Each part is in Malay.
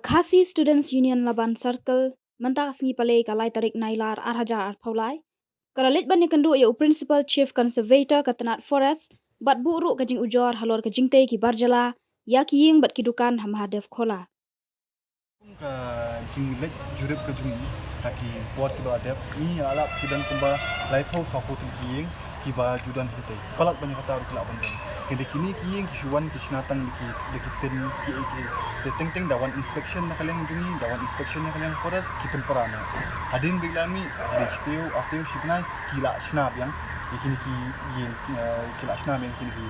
Khasi Students Union Laban Circle mentak singi palai kalai tarik nailar arhajar arpaulai. Karalit ban nikendu ya Principal Chief Conservator Katanat Forest bat buruk kajing ujor halor kajing te ki barjala ya kiying bat kidukan hamhadef khola. Ka jinglet jurip ke jungi taki buat kiba adep ni alap kidan kumba laipau support kiying kiba judan hite palak banyak kata ru kelak bandang kini kini kiying kisuan kisnatang liki dekiten ki te teng dawan inspection na kalian jungi dawan inspection na kalian forest kipen parana hadin bilami hadin steu after shipnai kila snap yang kini ki yin kila snap yang kini ki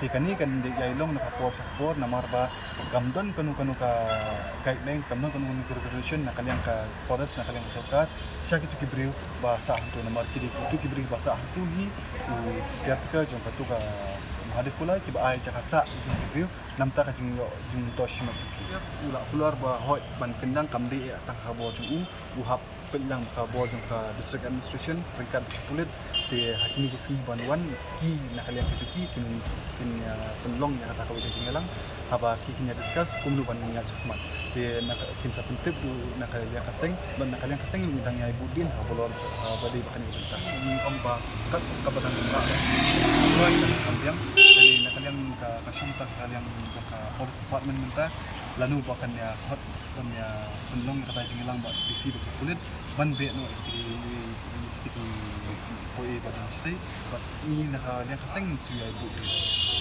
tikani kan de yailong nakapor support namar ba gamdon kanu ka guidelines gamdon kanu regulation na kalian ka forest na kalian sokat syaki tu kibriu bahasa tu namar kidi tu kibriu bahasa tu hi tiap ka jong ka tu ka hadip pula kiba ai cakasa kibriu namta ka jing tosh ma tu ula keluar ba hot ban kendang kamdi tak habo jong hap pelang ka bo jong ka district administration peringkat pulit te hakini kisi banwan ki na kalian kejuki kin penlong yang kata kawin jinggalang haba kikinya discuss kumlu ban nya chakmat te na kin sa pentep du na kalian kaseng ban na kalian kaseng mitang ya ibu din habolor bade bakan ibenta ni omba kat kabatan ba luai kambiang dari na kalian ka kasunta kalian ka forest department minta lanu bakan ya hot dan ya penlong kata jinggalang ba bisi kulit ban be no tiki poi badan stay but ni na kalian kaseng siya ibu